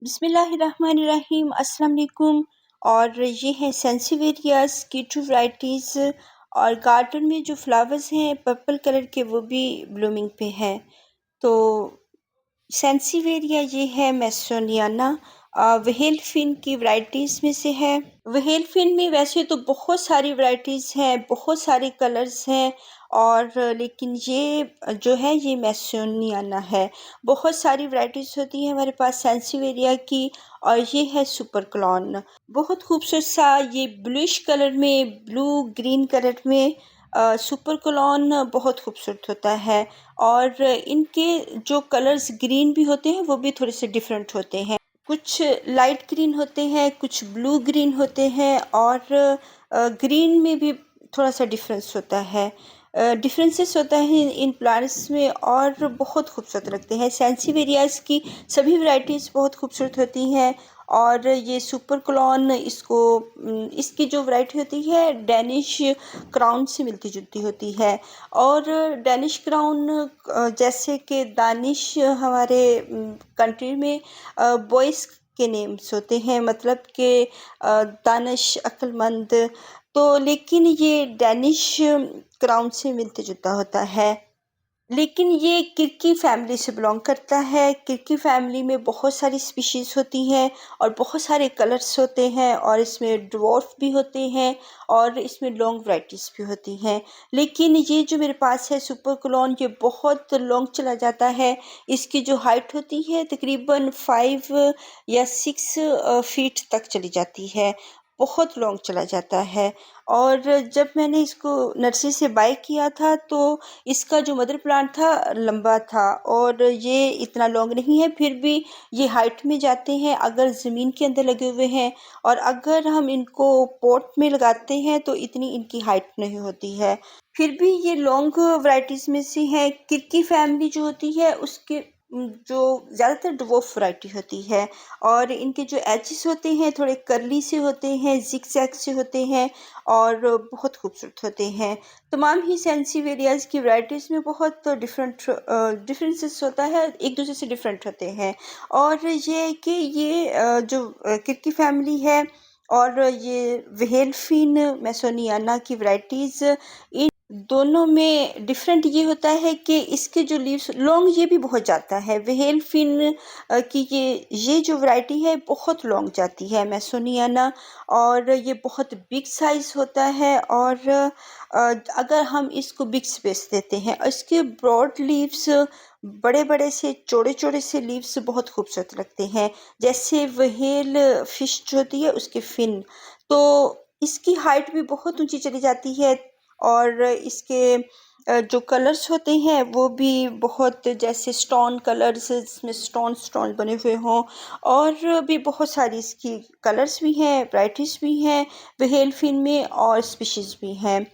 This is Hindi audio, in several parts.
बिस्मिल्लाहिर्रहमानिर्रहीम अस्सलाम वालेकुम। और ये है सेंसिवेरियास की टू वैराइटीज़। और गार्डन में जो फ्लावर्स हैं पर्पल कलर के वो भी ब्लूमिंग पे हैं। तो सेंसिवेरिया ये है मैसोनियाना, वहेलफिन की वैराइटीज़ में से है। वहेलफिन में वैसे तो बहुत सारी वैराइटीज़ हैं, बहुत सारे कलर्स हैं, और लेकिन ये जो है ये मैसोनियाना है। बहुत सारी वैराइटीज़ होती हैं हमारे पास सेंसिवेरिया की, और ये है सुपर क्लॉन। बहुत खूबसूरत सा ये ब्लूइश कलर में, ब्लू ग्रीन कलर में सुपर क्लॉन बहुत खूबसूरत होता है। और इनके जो कलर्स ग्रीन भी होते हैं वो भी थोड़े से डिफरेंट होते हैं। कुछ लाइट ग्रीन होते हैं, कुछ ब्लू ग्रीन होते हैं, और ग्रीन में भी थोड़ा सा डिफरेंस होता है। डिफरेंसेस होता है इन प्लांट्स में, और बहुत खूबसूरत लगते हैं। सेंसिवेरियाज की सभी वैराइटीज़ बहुत खूबसूरत होती हैं। और ये सुपर क्लॉन इसकी जो वैरायटी होती है डेनिश क्राउन से मिलती जुलती होती है। और डेनिश क्राउन जैसे कि दानिश हमारे कंट्री में बॉयज़ के नेम्स होते हैं, मतलब कि दानिश अक्लमंद। तो लेकिन ये डेनिश क्राउन से मिलता जुलता होता है। लेकिन ये किर्की फैमिली से बिलोंग करता है। किर्की फैमिली में बहुत सारी स्पीशीज़ होती हैं, और बहुत सारे कलर्स होते हैं, और इसमें ड्वार्फ भी होते हैं, और इसमें लॉन्ग वैराइटीज़ भी होती हैं। लेकिन ये जो मेरे पास है सुपर क्लोन, ये बहुत लॉन्ग चला जाता है। इसकी जो हाइट होती है तकरीबन 5 या 6 फीट तक चली जाती है। बहुत लॉन्ग चला जाता है। और जब मैंने इसको नर्सरी से बाय किया था तो इसका जो मदर प्लांट था लंबा था, और ये इतना लॉन्ग नहीं है, फिर भी ये हाइट में जाते हैं अगर ज़मीन के अंदर लगे हुए हैं। और अगर हम इनको पॉट में लगाते हैं तो इतनी इनकी हाइट नहीं होती है। फिर भी ये लॉन्ग वैराइटीज़ में से है। किर्की फैमिली जो होती है उसके जो ज़्यादातर ड्वार्फ वैरायटी होती है। और इनके जो एजेस होते हैं थोड़े कर्ली से होते हैं, जिगजैग से होते हैं, और बहुत खूबसूरत होते हैं। तमाम ही सेंसिवेरियाज़ की वैराइटीज़ में बहुत डिफरेंसेस होता है, एक दूसरे से डिफरेंट होते हैं। और ये है कि ये जो किर्की फैमिली है, और ये वेहेलफिन मैसोनियाना की वैराइटीज़, इन दोनों में डिफरेंट ये होता है कि इसके जो लीव्स लॉन्ग ये भी बहुत जाता है। वेहेलफिन की ये जो वैरायटी है बहुत लॉन्ग जाती है मैसोनियाना, और ये बहुत बिग साइज़ होता है। और अगर हम इसको बिग स्पेस देते हैं, इसके ब्रॉड लीव्स, बड़े बड़े से चौड़े चौड़े से लीव्स बहुत खूबसूरत लगते हैं, जैसे व्हेल फिश जो होती है उसके फिन। तो इसकी हाइट भी बहुत ऊंची चली जाती है। और इसके जो कलर्स होते हैं वो भी बहुत, जैसे स्टोन कलर्स, जिसमें स्टोन स्टोन बने हुए हों। और भी बहुत सारी इसकी कलर्स भी हैं, वैराइटीज़ भी हैं वेहेलफिन में, और स्पीशीज़ भी हैं।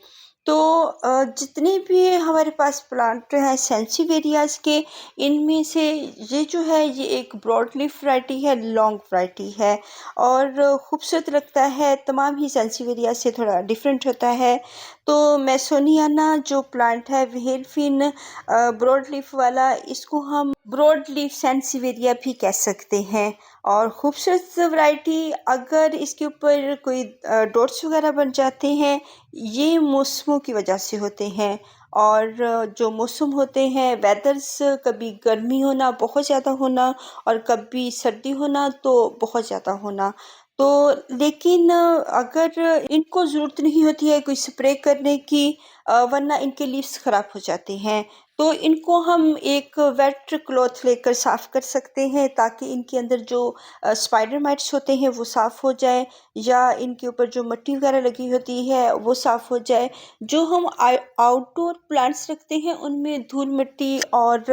तो जितने भी हमारे पास प्लांट हैं सेंसिवेरियाज़ के, इनमें से ये जो है ये एक ब्रॉड लीफ वैरायटी है, लॉन्ग वैरायटी है, और खूबसूरत लगता है। तमाम ही सेंसिवेरिया से थोड़ा डिफरेंट होता है। तो मैसोनियाना जो प्लांट है वेहेलफिन ब्रॉड लीफ वाला, इसको हम ब्रॉड लीफ सेंसिवेरिया भी कह सकते हैं। और खूबसूरत वैरायटी, अगर इसके ऊपर कोई डॉट्स वगैरह बन जाते हैं, ये मौसमों की वजह से होते हैं। और जो मौसम होते हैं वेदर्स, कभी गर्मी होना, बहुत ज़्यादा होना, और कभी सर्दी होना तो बहुत ज़्यादा होना। तो लेकिन अगर इनको ज़रूरत नहीं होती है कोई स्प्रे करने की, वरना इनके लीव्स ख़राब हो जाते हैं। तो इनको हम एक वेट क्लॉथ लेकर साफ़ कर सकते हैं, ताकि इनके अंदर जो स्पाइडर माइट्स होते हैं वो साफ़ हो जाए, या इनके ऊपर जो मिट्टी वगैरह लगी होती है वो साफ़ हो जाए। जो हम आउटडोर प्लांट्स रखते हैं उनमें धूल मिट्टी और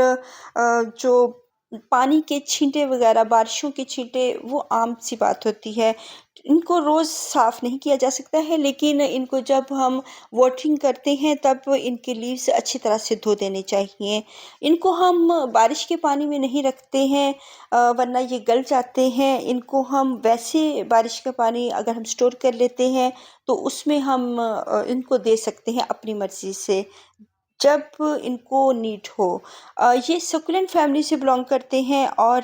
जो पानी के छींटे वगैरह, बारिशों के छींटे, वो आम सी बात होती है। इनको रोज़ साफ़ नहीं किया जा सकता है, लेकिन इनको जब हम वाटरिंग करते हैं तब इनके लीव्स अच्छी तरह से धो देने चाहिए। इनको हम बारिश के पानी में नहीं रखते हैं, वरना ये गल जाते हैं। इनको हम वैसे बारिश का पानी अगर हम स्टोर कर लेते हैं तो उसमें हम इनको दे सकते हैं अपनी मर्ज़ी से, जब इनको नीड हो। ये सक्युलेंट फैमिली से बिलोंग करते हैं, और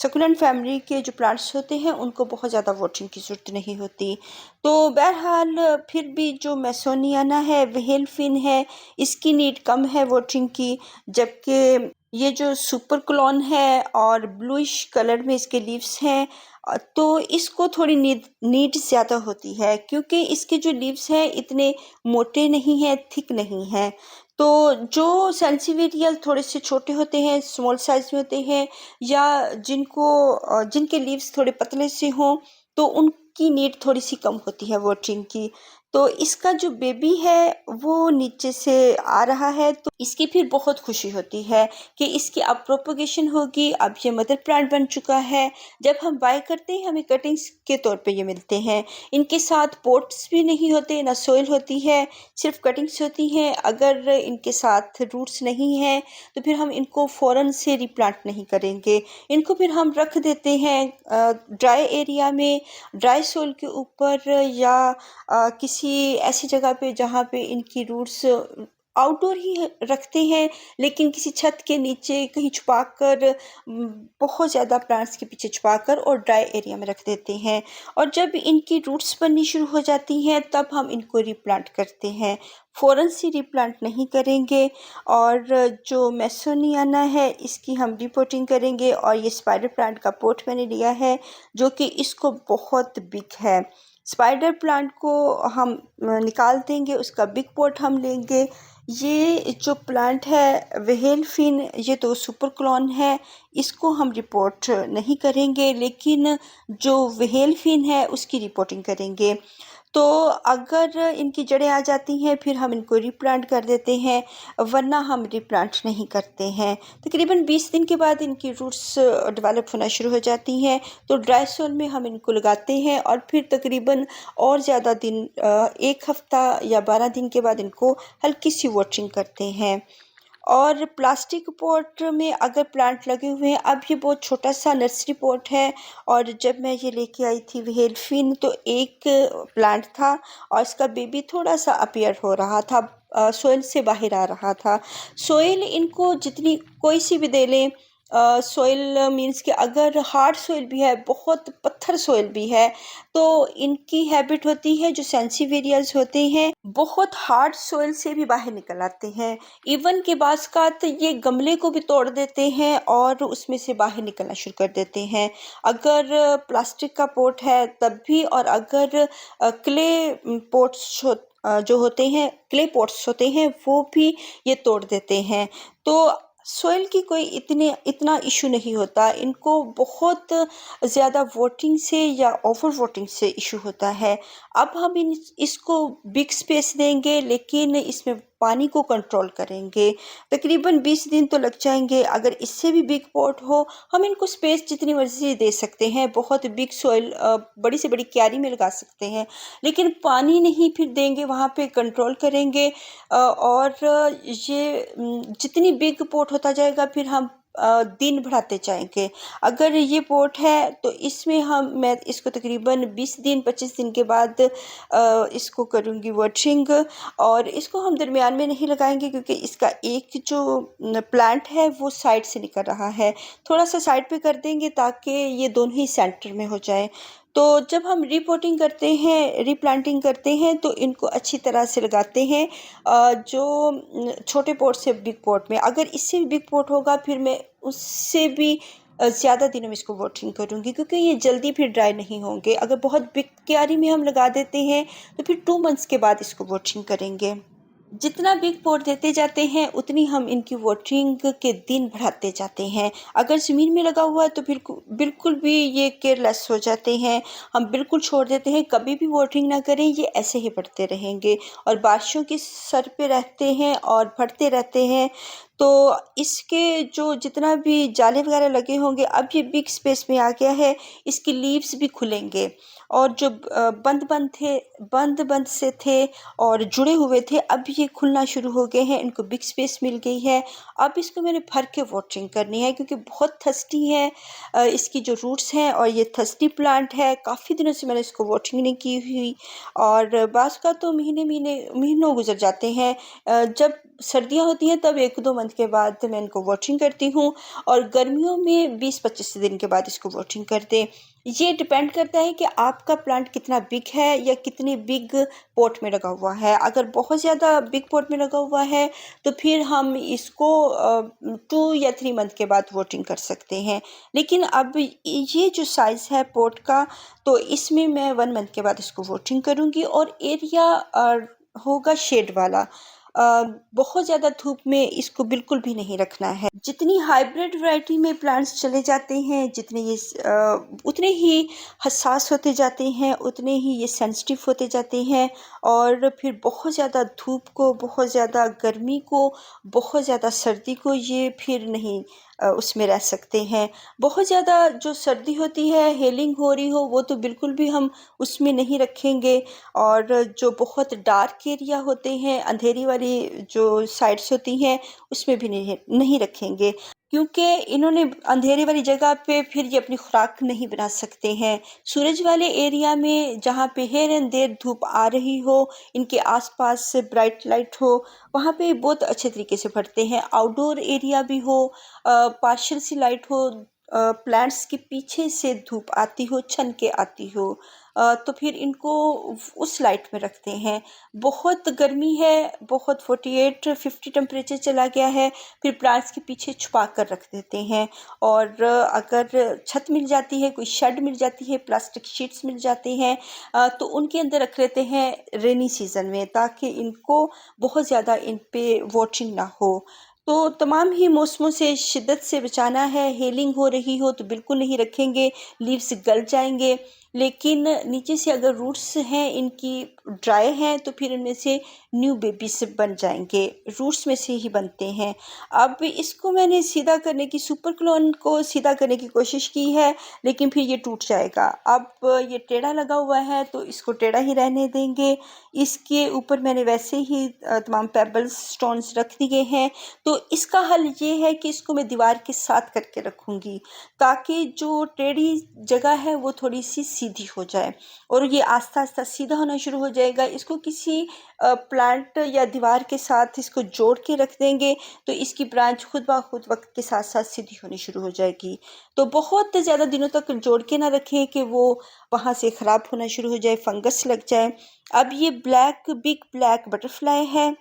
सक्यूलेंट फैमिली के जो प्लांट्स होते हैं उनको बहुत ज़्यादा वाटरिंग की ज़रूरत नहीं होती। तो बहरहाल फिर भी जो मेसोनियाना है, वेहेलफिन है, इसकी नीड कम है वाटरिंग की, जबकि ये जो सुपर क्लोन है और ब्लूइश कलर में इसके लीव्स हैं, तो इसको थोड़ी नीड ज़्यादा होती है क्योंकि इसके जो लीव्स हैं इतने मोटे नहीं हैं, थिक नहीं हैं। तो जो सेंसिविरियल थोड़े से छोटे होते हैं, स्मॉल साइज़ में होते हैं, या जिनके लीव्स थोड़े पतले से हों, तो उनकी नीड थोड़ी-सी कम होती है वाटरिंग की। तो इसका जो बेबी है वो नीचे से आ रहा है, तो इसकी फिर बहुत खुशी होती है कि इसकी अब प्रोपगेशन होगी, अब ये मदर प्लांट बन चुका है। जब हम बाय करते हैं हमें कटिंग्स के तौर पे ये मिलते हैं। इनके साथ पोट्स भी नहीं होते, ना सोइल होती है, सिर्फ कटिंग्स होती हैं। अगर इनके साथ रूट्स नहीं हैं तो फिर हम इनको फ़ौरन से रिप्लांट नहीं करेंगे। इनको फिर हम रख देते हैं ड्राई एरिया में, ड्राई सोइल के ऊपर, या किसी ऐसी जगह पे जहाँ पे इनकी रूट्स आउटडोर ही रखते हैं, लेकिन किसी छत के नीचे कहीं छुपाकर, बहुत ज़्यादा प्लांट्स के पीछे छुपाकर, और ड्राई एरिया में रख देते हैं। और जब इनकी रूट्स बननी शुरू हो जाती हैं तब हम इनको रिप्लांट करते हैं, फ़ौरन से रिप्लांट नहीं करेंगे। और जो मेसोनियाना है इसकी हम रिपोर्टिंग करेंगे। और ये स्पाइडर प्लांट का पोट मैंने लिया है जो कि इसको बहुत बिग है। स्पाइडर प्लांट को हम निकाल देंगे, उसका बिग पॉट हम लेंगे। ये जो प्लांट है वेहेलफिन, ये तो सुपर क्लोन है, इसको हम रिपोर्ट नहीं करेंगे, लेकिन जो वेहेलफिन है उसकी रिपोर्टिंग करेंगे। तो अगर इनकी जड़ें आ जाती हैं फिर हम इनको रिप्लांट कर देते हैं, वरना हम रिप्लांट नहीं करते हैं। तकरीबन 20 दिन के बाद इनकी रूट्स डेवलप होना शुरू हो जाती हैं, तो ड्राई सोल में हम इनको लगाते हैं और फिर तकरीबन और ज़्यादा दिन, 1 हफ़्ता या 12 दिन के बाद इनको हल्की सी वाटरिंग करते हैं। और प्लास्टिक पॉट में अगर प्लांट लगे हुए हैं, अब ये बहुत छोटा सा नर्सरी पॉट है, और जब मैं ये लेके आई थी वेहेलफिन तो एक प्लांट था और इसका बेबी थोड़ा सा अपीयर हो रहा था, सोइल से बाहर आ रहा था। सोइल इनको जितनी कोई सी भी दे लें, सोइल मीन्स कि अगर हार्ड सोइल भी है, बहुत पत्थर सोइल भी है, तो इनकी हैबिट होती है, जो सेंसिवेरियल्स होते हैं बहुत हार्ड सोइल से भी बाहर निकल आते हैं। इवन के बाज़ात ये गमले को भी तोड़ देते हैं और उसमें से बाहर निकलना शुरू कर देते हैं। अगर प्लास्टिक का पॉट है तब भी, और अगर क्ले पॉट्स जो होते हैं, क्ले पॉट्स होते हैं, वो भी ये तोड़ देते हैं। तो सोइल की कोई इतना इशू नहीं होता, इनको बहुत ज़्यादा वाटरिंग से या ओवर वाटरिंग से इशू होता है। अब हम इसको बिग स्पेस देंगे, लेकिन इसमें पानी को कंट्रोल करेंगे। तकरीबन 20 दिन तो लग जाएंगे। अगर इससे भी बिग पॉट हो, हम इनको स्पेस जितनी मर्जी दे सकते हैं, बहुत बिग सॉइल, बड़ी से बड़ी क्यारी में लगा सकते हैं, लेकिन पानी नहीं फिर देंगे, वहाँ पे कंट्रोल करेंगे। और ये जितनी बिग पॉट होता जाएगा फिर हम दिन बढ़ाते जाएंगे। अगर ये पॉट है तो इसमें मैं इसको तकरीबन 20 दिन 25 दिन के बाद इसको करूँगी वाटरिंग, और इसको हम दरमियान में नहीं लगाएंगे क्योंकि इसका एक जो प्लांट है वो साइड से निकल रहा है, थोड़ा सा साइड पे कर देंगे ताकि ये दोनों ही सेंटर में हो जाए। तो जब हम रिपोर्टिंग करते हैं, रिप्लांटिंग करते हैं, तो इनको अच्छी तरह से लगाते हैं। जो छोटे पॉट से बिग पॉट में, अगर इससे भी बिग पॉट होगा फिर मैं उससे भी ज़्यादा दिनों में इसको वाटरिंग करूँगी, क्योंकि ये जल्दी फिर ड्राई नहीं होंगे। अगर बहुत बिग क्यारी में हम लगा देते हैं तो फिर 2 मंथ्स के बाद इसको वाटरिंग करेंगे। जितना बिग पॉट देते जाते हैं उतनी हम इनकी वाटरिंग के दिन बढ़ाते जाते हैं। अगर ज़मीन में लगा हुआ है तो बिल्कुल भी ये केयरलेस हो जाते हैं, हम बिल्कुल छोड़ देते हैं, कभी भी वाटरिंग ना करें, ये ऐसे ही बढ़ते रहेंगे और बारिशों के सर पे रहते हैं और बढ़ते रहते हैं। तो इसके जो जितना भी जाले वगैरह लगे होंगे, अब ये बिग स्पेस में आ गया है, इसकी लीव्स भी खुलेंगे, और जो बंद से थे और जुड़े हुए थे, अब ये खुलना शुरू हो गए हैं, इनको बिग स्पेस मिल गई है। अब इसको मैंने भर के वाटरिंग करनी है क्योंकि बहुत थर्स्टी है, इसकी जो रूट्स हैं, और ये थर्स्टी प्लांट है। काफ़ी दिनों से मैंने इसको वाटरिंग नहीं की हुई, और बाज़ का तो महीनों गुजर जाते हैं। जब सर्दियाँ होती हैं तब 1-2 मंथ के बाद मैं इनको वाटरिंग करती हूँ और गर्मियों में 20-25 दिन के बाद इसको वाटरिंग कर दें। ये डिपेंड करता है कि आपका प्लांट कितना बिग है या कितनी बिग पॉट में लगा हुआ है। अगर बहुत ज़्यादा बिग पॉट में लगा हुआ है तो फिर हम इसको 2 या 3 मंथ के बाद वाटरिंग कर सकते हैं। लेकिन अब ये जो साइज़ है पॉट का, तो इसमें मैं 1 मंथ के बाद इसको वाटरिंग करूँगी और एरिया होगा शेड वाला। बहुत ज़्यादा धूप में इसको बिल्कुल भी नहीं रखना है। जितनी हाइब्रिड वैरायटी में प्लांट्स चले जाते हैं, जितने ये उतने ही हसास होते जाते हैं, उतने ही ये सेंसिटिव होते जाते हैं और फिर बहुत ज़्यादा धूप को, बहुत ज़्यादा गर्मी को, बहुत ज़्यादा सर्दी को ये फिर नहीं उसमें रह सकते हैं। बहुत ज़्यादा जो सर्दी होती है, हेलिंग हो रही हो, वो तो बिल्कुल भी हम उसमें नहीं रखेंगे और जो बहुत डार्क एरिया होते हैं, अंधेरी वाली जो साइड्स होती हैं, उसमें भी नहीं रखेंगे, क्योंकि इन्होंने अंधेरे वाली जगह पे फिर ये अपनी खुराक नहीं बना सकते हैं। सूरज वाले एरिया में जहाँ पे हियर एंड देयर धूप आ रही हो, इनके आसपास ब्राइट लाइट हो, वहाँ पे बहुत अच्छे तरीके से बढ़ते हैं। आउटडोर एरिया भी हो, पार्शियल सी लाइट हो, प्लांट्स के पीछे से धूप आती हो, छन के आती हो, तो फिर इनको उस लाइट में रखते हैं। बहुत गर्मी है, बहुत 48-50 टेम्परेचर चला गया है, फिर प्लांट्स के पीछे छुपा कर रख देते हैं और अगर छत मिल जाती है, कोई शेड मिल जाती है, प्लास्टिक शीट्स मिल जाते हैं, तो उनके अंदर रख लेते हैं रेनी सीज़न में, ताकि इनको बहुत ज़्यादा इन पे वाटरिंग ना हो। तो तमाम ही मौसमों से शिद्दत से बचाना है। हेलिंग हो रही हो तो बिल्कुल नहीं रखेंगे, लीव्स गल जाएंगे। लेकिन नीचे से अगर रूट्स हैं इनकी ड्राई हैं तो फिर इनमें से न्यू बेबीज बन जाएंगे, रूट्स में से ही बनते हैं। अब इसको मैंने सीधा करने की, सुपर क्लोन को सीधा करने की कोशिश की है, लेकिन फिर ये टूट जाएगा। अब ये टेढ़ा लगा हुआ है तो इसको टेढ़ा ही रहने देंगे। इसके ऊपर मैंने वैसे ही तमाम पेबल्स, स्टोन्स रख दिए हैं। तो इसका हल ये है कि इसको मैं दीवार के साथ करके रखूँगी, ताकि जो टेढ़ी जगह है वो थोड़ी सी सीधी हो जाए और ये आस्ता आस्ता सीधा होना शुरू हो जाएगा। इसको किसी प्लांट या दीवार के साथ इसको जोड़ के रख देंगे तो इसकी ब्रांच खुद ब खुद वक्त के साथ साथ सीधी होनी शुरू हो जाएगी। तो बहुत ज़्यादा दिनों तक जोड़ के ना रखें कि वो वहाँ से ख़राब होना शुरू हो जाए, फंगस लग जाए। अब ये बिग ब्लैक बटरफ्लाई है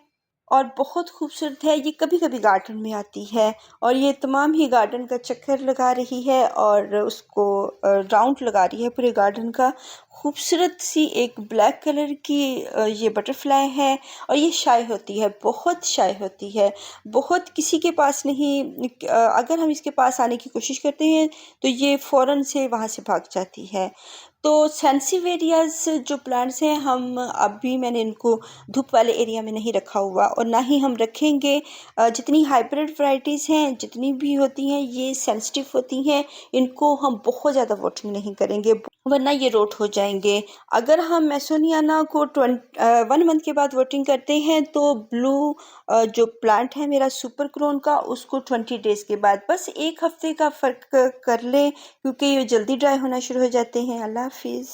और बहुत खूबसूरत है। ये कभी-कभी गार्डन में आती है और ये तमाम ही गार्डन का चक्कर लगा रही है और उसको राउंड लगा रही है पूरे गार्डन का। खूबसूरत सी एक ब्लैक कलर की ये बटरफ्लाई है और ये शाय होती है, बहुत शाय होती है। बहुत किसी के पास नहीं, अगर हम इसके पास आने की कोशिश करते हैं तो ये फ़ौरन से वहाँ से भाग जाती है। तो सेंसिटिव एरियाज़ जो प्लांट्स हैं, हम अभी मैंने इनको धूप वाले एरिया में नहीं रखा हुआ और ना ही हम रखेंगे। जितनी हाइब्रिड वैराइटीज़ हैं, जितनी भी होती हैं, ये सेंसिटिव होती हैं, इनको हम बहुत ज़्यादा वाटरिंग नहीं करेंगे, वरना ये रोट हो जाएंगे। अगर हम मैसोनियाना को 1 मंथ के बाद वाटरिंग करते हैं तो ब्लू जो प्लांट है मेरा सुपर क्रोन का, उसको 20 डेज़ के बाद, बस 1 हफ्ते का फ़र्क कर लें, क्योंकि ये जल्दी ड्राई होना शुरू हो जाते हैं। अल्लाह हाफिज़।